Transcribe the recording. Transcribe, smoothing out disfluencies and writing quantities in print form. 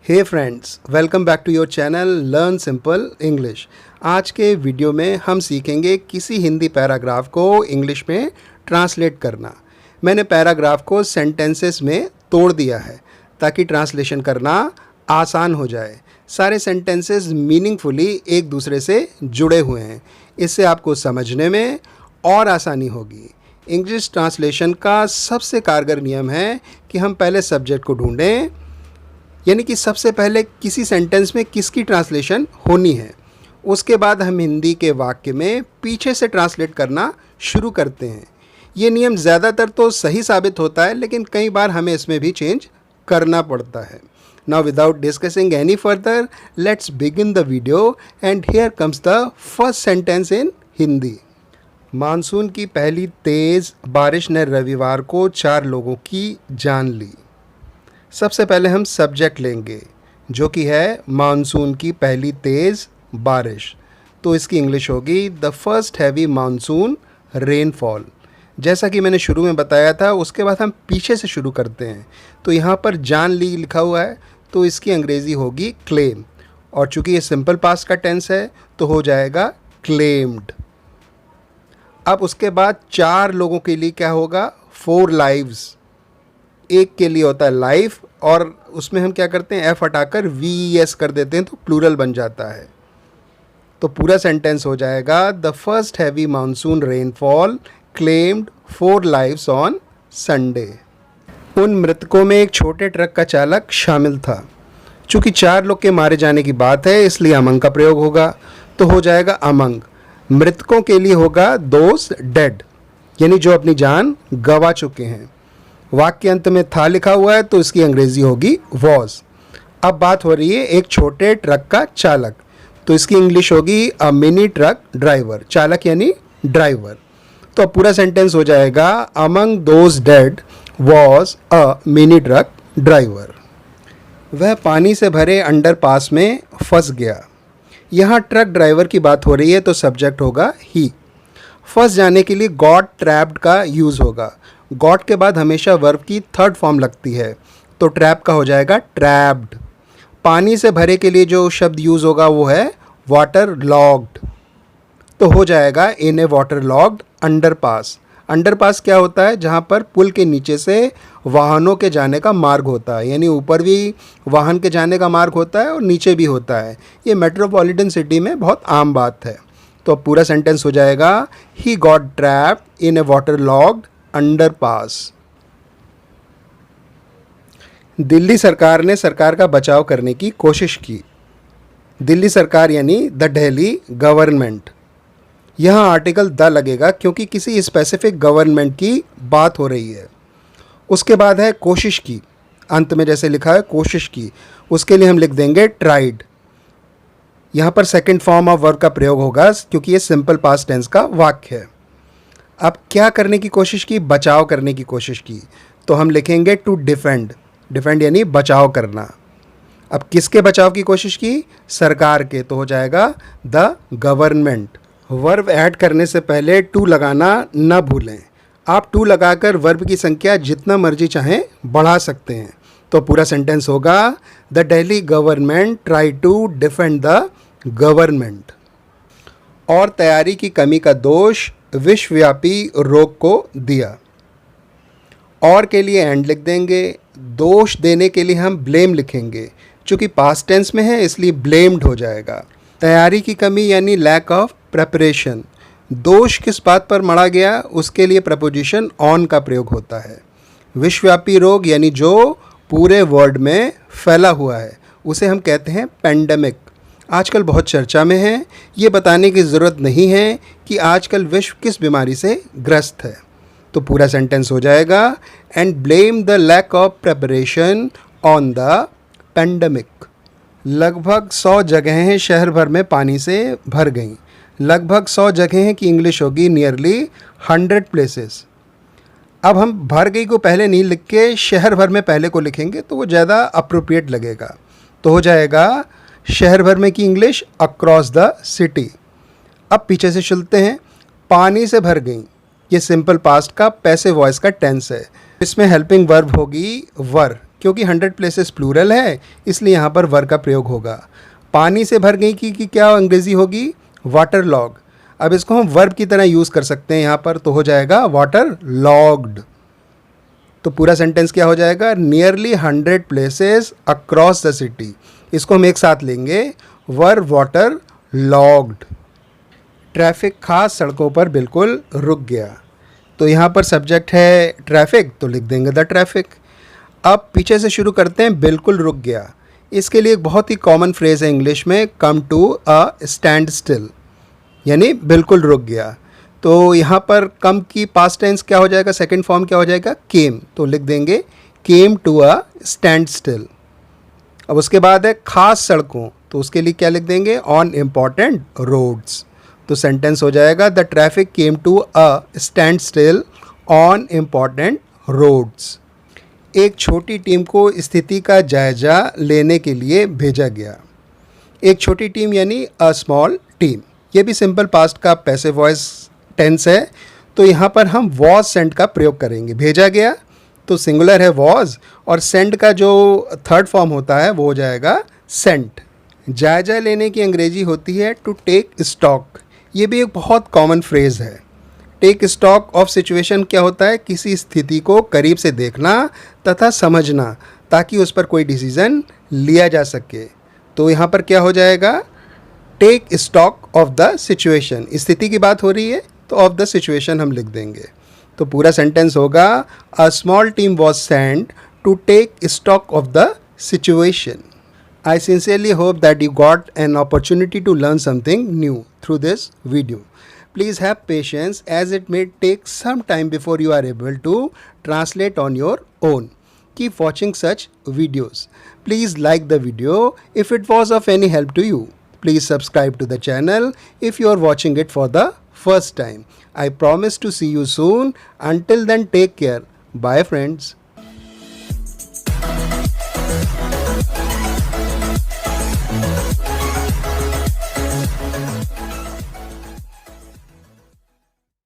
Hey friends, welcome back to your channel learn simple English. आज के video में हम सीखेंगे किसी हिंदी पैराग्राफ को इंग्लिश में ट्रांसलेट करना। मैंने पैराग्राफ को सेंटेंसेस में तोड़ दिया है ताकि ट्रांसलेशन करना आसान हो जाए। सारे सेंटेंसेस मीनिंगफुली एक दूसरे से जुड़े हुए हैं, इससे आपको समझने में और आसानी होगी। इंग्लिश ट्रांसलेशन का सबसे कारगर नियम है कि हम पहले सब्जेक्ट को ढूंढें, यानी कि सबसे पहले किसी सेंटेंस में किसकी ट्रांसलेशन होनी है। उसके बाद हम हिंदी के वाक्य में पीछे से ट्रांसलेट करना शुरू करते हैं। ये नियम ज़्यादातर तो सही साबित होता है, लेकिन कई बार हमें इसमें भी चेंज करना पड़ता है। Now without discussing any further, let's begin the video and here comes the first sentence in Hindi. Monsoon की पहली तेज़ बारिश ने रविवार को 4 लोगों की जान ली। सबसे पहले हम सब्जेक्ट लेंगे जो कि है मानसून की पहली तेज़ बारिश। तो इसकी इंग्लिश होगी the first heavy monsoon rainfall. जैसा कि मैंने शुरू में बताया था, उसके बाद हम पीछे से शुरू करते हैं। तो यहाँ पर जान ली लिखा हुआ है, तो इसकी अंग्रेज़ी होगी क्लेम, और चूँकि ये सिंपल पास्ट का टेंस है तो हो जाएगा क्लेम्ड। अब उसके बाद 4 लोगों के लिए क्या होगा, 4 लाइव्स। एक के लिए होता है लाइफ, और उसमें हम क्या करते हैं, एफ हटाकर VES कर देते हैं तो प्लूरल बन जाता है। तो पूरा सेंटेंस हो जाएगा the first heavy monsoon rainfall claimed 4 lives on Sunday. उन मृतकों में एक छोटे ट्रक का चालक शामिल था। चूँकि 4 लोग के मारे जाने की बात है, इसलिए अमंग का प्रयोग होगा, तो हो जाएगा अमंग। मृतकों के लिए होगा दोज डेड, यानी जो अपनी जान गंवा चुके हैं। वाक्य अंत में था लिखा हुआ है, तो इसकी अंग्रेजी होगी वॉज। अब बात हो रही है एक छोटे ट्रक का चालक, तो इसकी इंग्लिश होगी अ मिनी ट्रक ड्राइवर। चालक यानी ड्राइवर। तो अब पूरा सेंटेंस हो जाएगा among those did was a mini truck driver. वह पानी से भरे अंडरपास में फंस गया। यहाँ ट्रक ड्राइवर की बात हो रही है, तो सब्जेक्ट होगा ही। फंस जाने के लिए गॉट ट्रैप्ड का यूज़ होगा। गॉट के बाद हमेशा वर्ब की 3rd फॉर्म लगती है, तो ट्रैप का हो जाएगा ट्रैप्ड। पानी से भरे के लिए जो शब्द यूज़ होगा वो है वाटर लॉग्ड, तो हो जाएगा इन ए वाटर लॉग्ड अंडरपास। अंडरपास क्या होता है, जहाँ पर पुल के नीचे से वाहनों के जाने का मार्ग होता है, यानी ऊपर भी वाहन के जाने का मार्ग होता है और नीचे भी होता है। ये मेट्रोपॉलिटन सिटी में बहुत आम बात है। तो अब पूरा सेंटेंस हो जाएगा he got trapped in A water logged underpass. Delhi सरकार ने सरकार का बचाव करने की कोशिश की। दिल्ली सरकार यानी द दिल्ली गवर्नमेंट। यहाँ आर्टिकल द लगेगा क्योंकि किसी स्पेसिफिक गवर्नमेंट की बात हो रही है। उसके बाद है कोशिश की, अंत में जैसे लिखा है कोशिश की, उसके लिए हम लिख देंगे ट्राइड। यहाँ पर 2nd फॉर्म ऑफ वर्ब का प्रयोग होगा क्योंकि ये सिंपल पास्ट टेंस का वाक्य है। अब क्या करने की कोशिश की, बचाव करने की कोशिश की, तो हम लिखेंगे टू डिफेंड। डिफेंड यानी बचाव करना। अब किसके बचाव की कोशिश की, सरकार के, तो हो जाएगा द गवर्नमेंट। वर्ब ऐड करने से पहले टू लगाना न भूलें। आप टू लगाकर वर्ब की संख्या जितना मर्जी चाहें बढ़ा सकते हैं। तो पूरा सेंटेंस होगा the Delhi government try to defend the government. और तैयारी की कमी का दोष विश्वव्यापी रोग को दिया। और के लिए एंड लिख देंगे। दोष देने के लिए हम ब्लेम लिखेंगे। चूँकि पास्ट टेंस में है इसलिए ब्लेम्ड हो जाएगा। तैयारी की कमी यानी लैक ऑफ प्रेपरेशन। दोष किस बात पर मढ़ा गया, उसके लिए प्रपोजिशन ऑन का प्रयोग होता है। विश्वव्यापी रोग यानी जो पूरे वर्ल्ड में फैला हुआ है, उसे हम कहते हैं पेंडेमिक। आजकल बहुत चर्चा में है। ये बताने की ज़रूरत नहीं है कि आजकल विश्व किस बीमारी से ग्रस्त है। तो पूरा सेंटेंस हो जाएगा and blame the lack of preparation on the pandemic. लगभग 100 जगहें शहर भर में पानी से भर गईं। लगभग 100 जगहें की इंग्लिश होगी नियरली 100 प्लेसेस। अब हम भर गई को पहले नहीं लिख के शहर भर में पहले को लिखेंगे तो वो ज़्यादा अप्रोप्रिएट लगेगा। तो हो जाएगा शहर भर में की इंग्लिश अक्रॉस द सिटी। अब पीछे से चलते हैं। पानी से भर गई, ये सिंपल पास्ट का पैसिव वॉइस का टेंस है। इसमें हेल्पिंग वर्ब होगी वर, क्योंकि 100 प्लेसेस प्लूरल है इसलिए यहाँ पर वर का प्रयोग होगा। पानी से भर गई की क्या अंग्रेज़ी होगी? Water log. अब इसको हम वर्ब की तरह यूज़ कर सकते हैं यहाँ पर, तो हो जाएगा वाटर लॉग्ड। तो पूरा सेंटेंस क्या हो जाएगा? Nearly 100 places across the city. इसको हम एक साथ लेंगे, वर वाटर लॉग्ड। ट्रैफिक खास सड़कों पर बिल्कुल रुक गया। तो यहाँ पर सब्जेक्ट है ट्रैफिक, तो लिख देंगे द ट्रैफिक। अब पीछे से शुरू करते हैं, बिल्कुल रुक गया। इसके लिए एक बहुत ही कॉमन फ्रेज़ है इंग्लिश में, come to a standstill, यानी बिल्कुल रुक गया। तो यहाँ पर कम की पास्ट टेंस क्या हो जाएगा? सेकंड फॉर्म क्या हो जाएगा? केम। तो लिख देंगे came to a standstill. अब उसके बाद है खास सड़कों, तो उसके लिए क्या लिख देंगे? On important roads. तो सेंटेंस हो जाएगा the traffic came to a standstill on important roads. एक छोटी टीम को स्थिति का जायजा लेने के लिए भेजा गया। एक छोटी टीम यानी अ स्मॉल टीम। ये भी सिंपल पास्ट का पैसिव वॉइस टेंस है। तो यहाँ पर हम वॉज सेंट का प्रयोग करेंगे। भेजा गया तो सिंगुलर है वॉज, और सेंड का जो थर्ड फॉर्म होता है वो हो जाएगा सेंट। जायजा लेने की अंग्रेजी होती है टू टेक स्टॉक। ये भी एक बहुत कॉमन फ्रेज़ है। टेक स्टॉक ऑफ सिचुएशन क्या होता है? किसी स्थिति को करीब से देखना तथा समझना ताकि उस पर कोई डिसीज़न लिया जा सके। तो यहाँ पर क्या हो जाएगा? Take stock of the situation. स्थिति की बात हो रही है तो ऑफ द सिचुएशन हम लिख देंगे। तो पूरा सेंटेंस होगा a small team was sent to take stock of the situation. I sincerely hope that you got an opportunity to learn something new through this video. Please have patience as it may take some time before you are able to translate on your own. Keep watching such videos. Please like the video if it was of any help to you. Please subscribe to the channel if you are watching it for the first time. I promise to see you soon. Until then, take care. Bye friends.